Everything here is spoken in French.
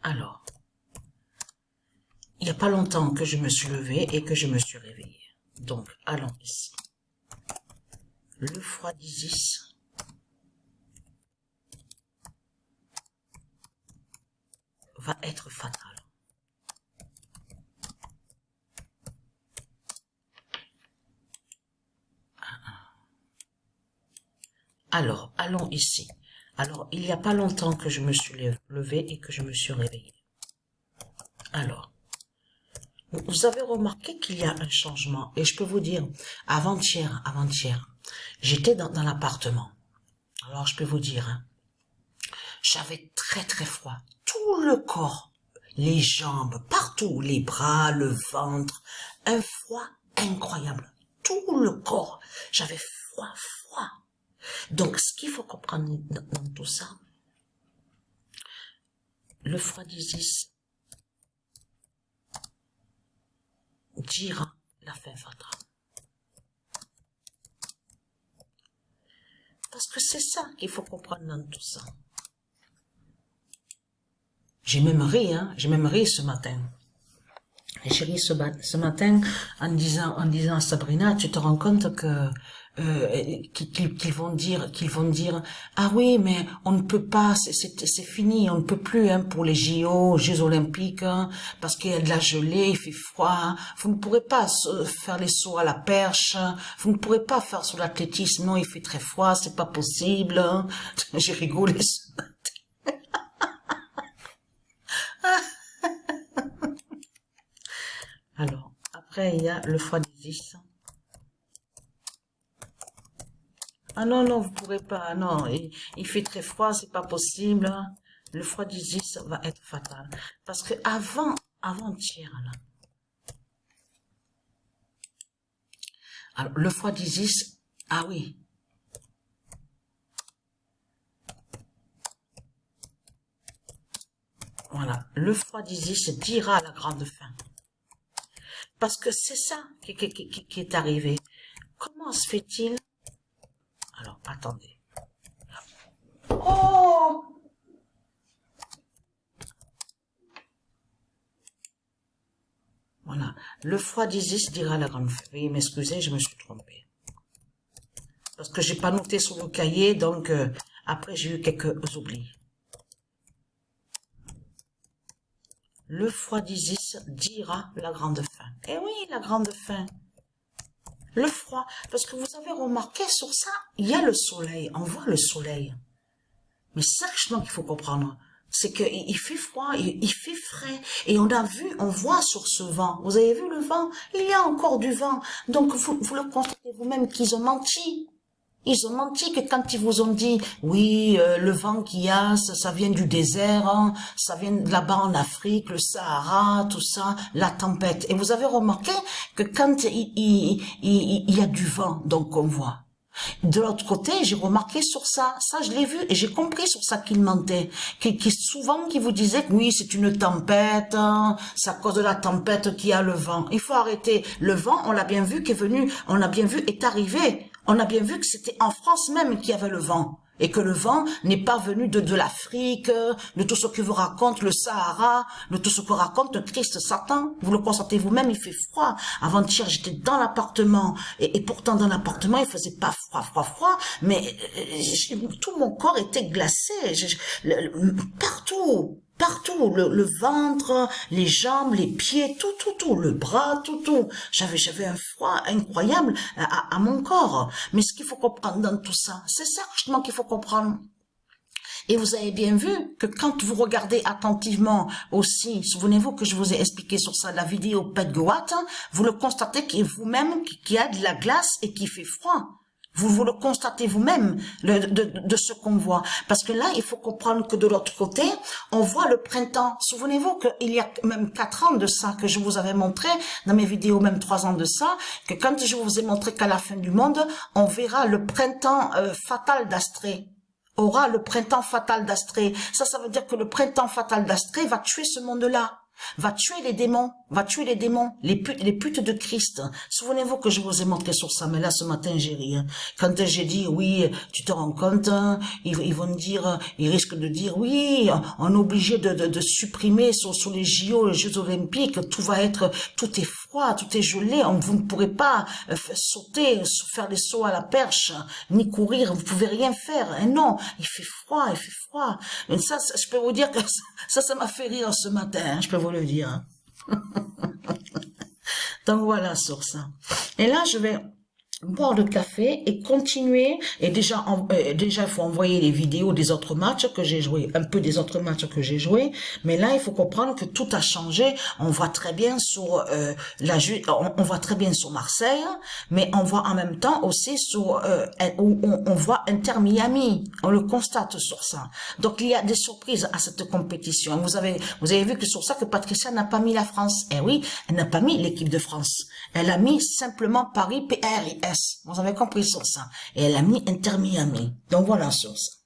Alors, il n'y a pas longtemps que je me suis levée et que je me suis réveillée. Donc, allons ici. Le froid d'Isis va être fatal. Alors, allons ici. Alors, il n'y a pas longtemps que je me suis levée et que je me suis réveillée. Alors, vous avez remarqué qu'il y a un changement. Et je peux vous dire, avant-hier, j'étais dans l'appartement. Alors, je peux vous dire, hein, j'avais très très froid. Tout le corps, les jambes, partout, les bras, le ventre, un froid incroyable. Tout le corps, j'avais froid. Donc, ce qu'il faut comprendre dans tout ça, le froid d'Isis dira la fin fatale. Parce que c'est ça qu'il faut comprendre dans tout ça. J'ai même ri ce matin. J'ai ri ce matin en disant à Sabrina, tu te rends compte que qu'ils vont dire ah oui mais on ne peut pas, c'est fini, on ne peut plus hein, pour les Jeux olympiques hein, parce qu'il y a de la gelée, il fait froid, vous ne pourrez pas faire les sauts à la perche, vous ne pourrez pas faire sur l'athlétisme, non il fait très froid, c'est pas possible. J'ai rigolé. Alors après il y a le froid d'Isis. Ah non, vous pourrez pas, non, il fait très froid, c'est pas possible. Le froid d'Isis va être fatal. Parce que avant-hier, là. Alors, le froid d'Isis, ah oui. Voilà, le froid d'Isis dira la grande fin. Parce que c'est ça qui est arrivé. Comment se fait-il? Alors, attendez. Oh! Voilà. Le froid d'Isis dira la grande fin. Veuillez m'excuser, je me suis trompée. Parce que j'ai pas noté sur le cahier, donc après j'ai eu quelques oublis. Le froid d'Isis dira la grande fin. Eh oui, la grande fin. Le froid, parce que vous avez remarqué sur ça, il y a le soleil, on voit le soleil. Mais sachement qu'il faut comprendre, c'est qu'il fait froid, il fait frais, et on voit sur ce vent, vous avez vu le vent, il y a encore du vent, donc vous le constatez vous-même qu'ils ont menti. Ils ont menti que quand ils vous ont dit, oui, le vent qu'il y a, ça vient du désert, hein, ça vient de là-bas en Afrique, le Sahara, tout ça, la tempête. Et vous avez remarqué que quand il y a du vent, donc on voit. De l'autre côté, j'ai remarqué sur ça je l'ai vu et j'ai compris sur ça qu'il mentait, souvent qui vous disait que oui, c'est une tempête, hein, c'est à cause de la tempête qu'il y a le vent. Il faut arrêter. Le vent, on l'a bien vu qui est venu, on l'a bien vu est arrivé. On a bien vu que c'était en France même qu'il y avait le vent. Et que le vent n'est pas venu de l'Afrique, de tout ce que vous raconte le Sahara, de tout ce que raconte Christ Satan. Vous le constatez vous-même, il fait froid. Avant-hier, j'étais dans l'appartement. Et pourtant, dans l'appartement, il faisait pas froid. Mais tout mon corps était glacé. Partout, le ventre, les jambes, les pieds, tout, le bras, tout. J'avais un froid incroyable à mon corps. Mais ce qu'il faut comprendre dans tout ça, c'est ça justement qu'il faut comprendre. Et vous avez bien vu que quand vous regardez attentivement aussi, souvenez-vous que je vous ai expliqué sur ça la vidéo Pet Goat, vous le constatez qu'il vous-même qu'il y a de la glace et qu'il fait froid. Vous le constatez vous-même de ce qu'on voit. Parce que là, il faut comprendre que de l'autre côté, on voit le printemps. Souvenez-vous qu'il y a même 4 ans de ça que je vous avais montré, dans mes vidéos, même 3 ans de ça, que quand je vous ai montré qu'à la fin du monde, on verra le printemps fatal d'Astrée. Aura le printemps fatal d'Astrée. Ça veut dire que le printemps fatal d'Astrée va tuer ce monde-là. va tuer les démons, les putes de Christ. Souvenez-vous que je vous ai montré sur ça, mais là ce matin j'ai ri. Quand j'ai dit oui, tu te rends compte, ils vont dire, ils risquent de dire oui, on est obligé de supprimer sur les JO, les Jeux Olympiques, tout est froid, tout est gelé, vous ne pourrez pas sauter, faire des sauts à la perche, ni courir, vous pouvez rien faire. Et non, il fait froid. Mais ça, je peux vous dire que ça m'a fait rire ce matin, hein, je peux vous le dire. Donc voilà sur ça. Et là, je vais boire le café et continuer. Et déjà, il faut envoyer les vidéos des autres matchs que j'ai joués, un peu des autres matchs que j'ai joués. Mais là, il faut comprendre que tout a changé. On voit très bien sur on voit très bien sur Marseille, mais on voit en même temps aussi sur on voit Inter Miami. On le constate sur ça. Donc il y a des surprises à cette compétition. Vous avez vu que sur ça que Patricia n'a pas mis la France. Eh oui, elle n'a pas mis l'équipe de France. Elle a mis simplement Paris PRIS. Vous avez compris sur ça. Et elle a mis Inter Miami. Donc voilà sur ça.